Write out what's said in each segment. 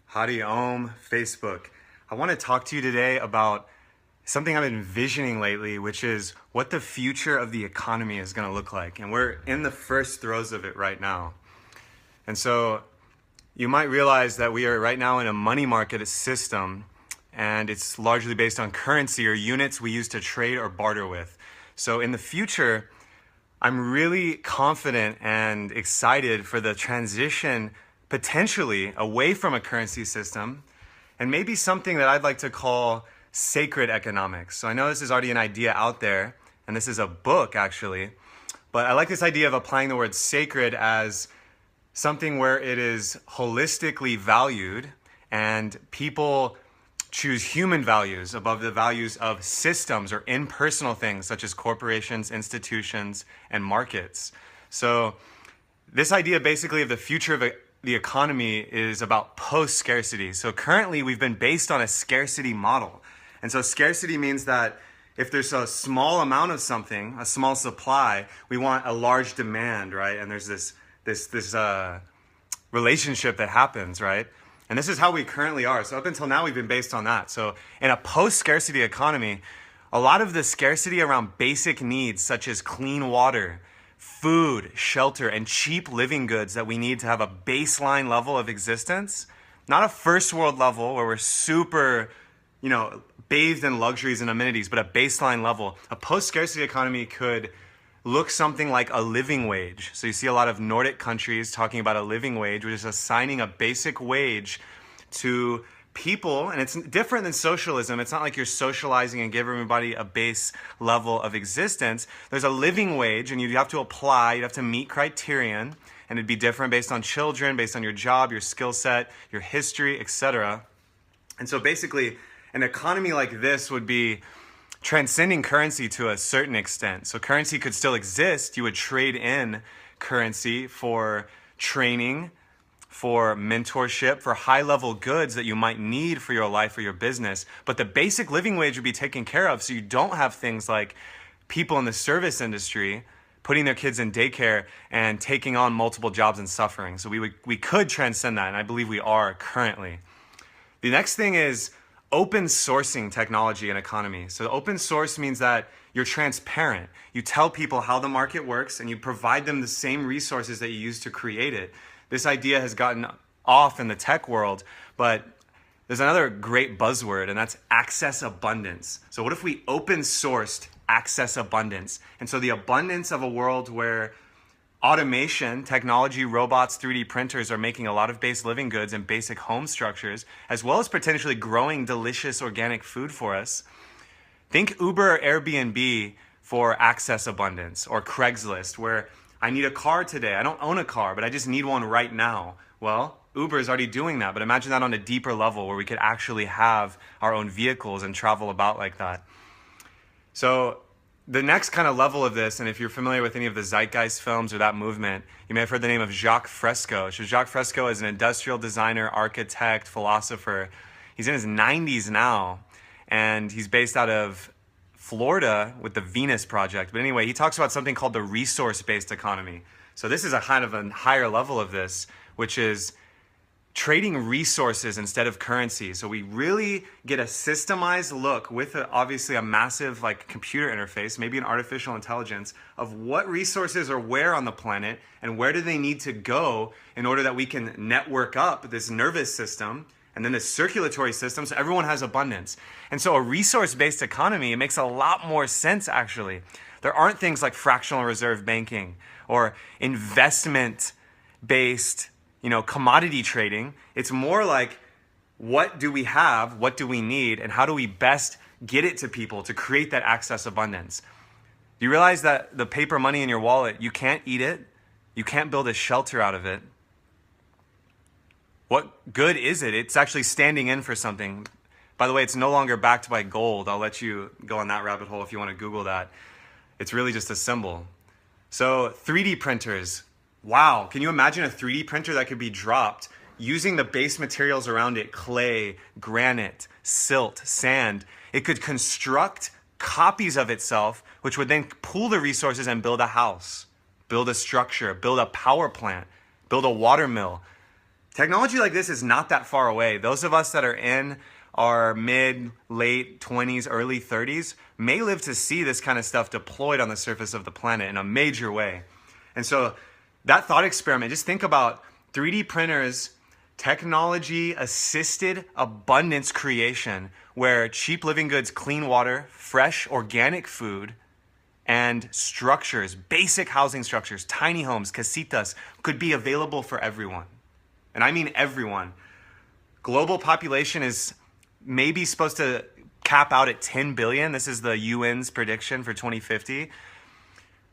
Hadi Om, Facebook. I want to talk to you today about something I've been envisioning lately, which is what the future of the economy is going to look like. And we're in the first throes of it right now. And so you might realize that we are right now in a money market system, and it's largely based on currency or units we use to trade or barter with. So in the future, I'm really confident and excited for the transition potentially away from a currency system and maybe something that I'd like to call sacred economics. So I know this is already an idea out there, and this is a book actually, but I like this idea of applying the word sacred as something where it is holistically valued and people choose human values above the values of systems or impersonal things such as corporations, institutions, and markets. So this idea basically of the future of the economy is about post-scarcity. So currently we've been based on a scarcity model. And so scarcity means that if there's a small amount of something, a small supply, we want a large demand, right? And there's this relationship that happens, right? And this is how we currently are. So up until now, we've been based on that. So in a post-scarcity economy, a lot of the scarcity around basic needs such as clean water, food, shelter, and cheap living goods that we need to have a baseline level of existence, not a first world level where we're super, bathed in luxuries and amenities, but a baseline level. A post-scarcity economy could look something like a living wage. So you see a lot of Nordic countries talking about a living wage, which is assigning a basic wage to people. And it's different than socialism. It's not like you're socializing and give everybody a base level of existence. There's a living wage, and you have to apply, you have to meet criterion, and it'd be different based on children, based on your job, your skill set, your history, etc. And so basically, an economy like this would be transcending currency to a certain extent. So currency could still exist. You would trade in currency for training, for mentorship, for high-level goods that you might need for your life or your business. But the basic living wage would be taken care of, so you don't have things like people in the service industry putting their kids in daycare and taking on multiple jobs and suffering. So we could transcend that, and I believe we are currently. The next thing is open sourcing technology and economy. So open source means that you're transparent. You tell people how the market works and you provide them the same resources that you use to create it. This idea has gotten off in the tech world, but there's another great buzzword, and that's access abundance. So what if we open sourced access abundance? And so the abundance of a world where automation, technology, robots, 3D printers are making a lot of base living goods and basic home structures, as well as potentially growing delicious organic food for us. Think Uber or Airbnb for access abundance, or Craigslist, where I need a car today. I don't own a car, but I just need one right now. Well, Uber is already doing that, but imagine that on a deeper level where we could actually have our own vehicles and travel about like that. So the next kind of level of this, and if you're familiar with any of the Zeitgeist films or that movement, you may have heard the name of Jacques Fresco. So Jacques Fresco is an industrial designer, architect, philosopher. He's in his 90s now, and he's based out of Florida with the Venus Project. But anyway, he talks about something called the resource-based economy. So this is a kind of a higher level of this, which is trading resources instead of currency. So we really get a systemized look with obviously a massive computer interface, maybe an artificial intelligence, of what resources are where on the planet and where do they need to go in order that we can network up this nervous system and then the circulatory system so everyone has abundance. And so a resource-based economy, it makes a lot more sense actually. There aren't things like fractional reserve banking or investment-based commodity trading. It's more like, what do we have, what do we need, and how do we best get it to people to create that access abundance? Do you realize that the paper money in your wallet, you can't eat it, you can't build a shelter out of it? What good is it? It's actually standing in for something. By the way, it's no longer backed by gold. I'll let you go on that rabbit hole if you want to Google that. It's really just a symbol. So 3D printers. Wow, can you imagine a 3D printer that could be dropped using the base materials around it, clay, granite, silt, sand? It could construct copies of itself, which would then pool the resources and build a house, build a structure, build a power plant, build a water mill. Technology like this is not that far away. Those of us that are in our mid, late 20s, early 30s may live to see this kind of stuff deployed on the surface of the planet in a major way. And so that thought experiment, just think about 3D printers, technology assisted abundance creation, where cheap living goods, clean water, fresh organic food, and structures, basic housing structures, tiny homes, casitas, could be available for everyone. And I mean everyone. Global population is maybe supposed to cap out at 10 billion. This is the UN's prediction for 2050.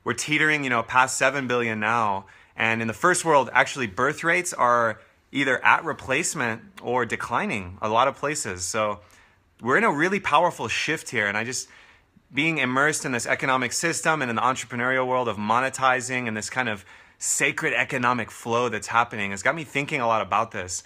We're teetering, past 7 billion now. And in the first world, actually birth rates are either at replacement or declining a lot of places. So we're in a really powerful shift here. And being immersed in this economic system and in the entrepreneurial world of monetizing and this kind of sacred economic flow that's happening has got me thinking a lot about this.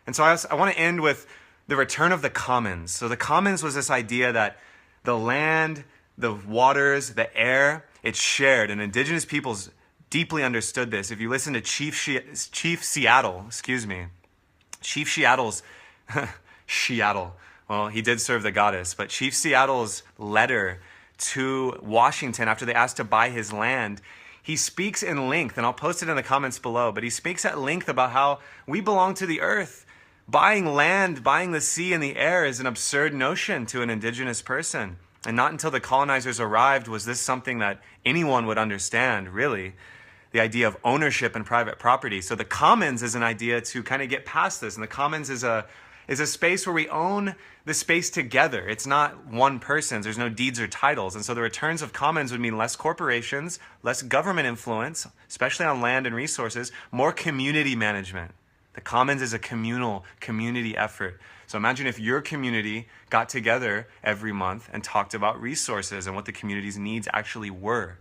And so I want to end with the return of the commons. So the commons was this idea that the land, the waters, the air, it's shared, and indigenous peoples deeply understood this. If you listen to Chief Seattle's, Seattle, well, he did serve the goddess, but Chief Seattle's letter to Washington after they asked to buy his land, he speaks in length, and I'll post it in the comments below, but he speaks at length about how we belong to the earth. Buying land, buying the sea and the air is an absurd notion to an indigenous person. And not until the colonizers arrived was this something that anyone would understand, really, the idea of ownership and private property. So the commons is an idea to kind of get past this, and the commons is a space where we own the space together. It's not one person's. There's no deeds or titles. And so the returns of commons would mean less corporations, less government influence, especially on land and resources, more community management. The commons is a community effort. So imagine if your community got together every month and talked about resources and what the community's needs actually were.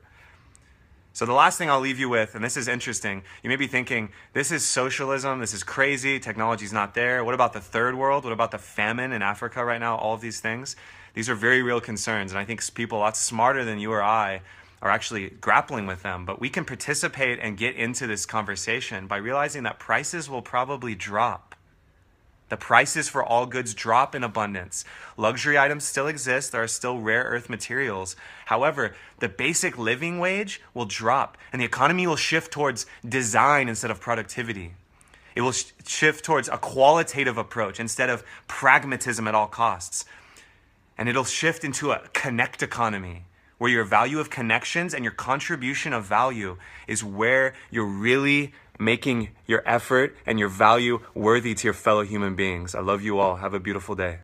So the last thing I'll leave you with, and this is interesting, you may be thinking, this is socialism, this is crazy, technology's not there. What about the third world? What about the famine in Africa right now? All of these things. These are very real concerns, and I think people a lot smarter than you or I are actually grappling with them. But we can participate and get into this conversation by realizing that prices will probably drop. The prices for all goods drop in abundance. Luxury items still exist. There are still rare earth materials. However, the basic living wage will drop, and the economy will shift towards design instead of productivity. It will shift towards a qualitative approach instead of pragmatism at all costs. And it'll shift into a connect economy, where your value of connections and your contribution of value is where you're really making your effort and your value worthy to your fellow human beings. I love you all. Have a beautiful day.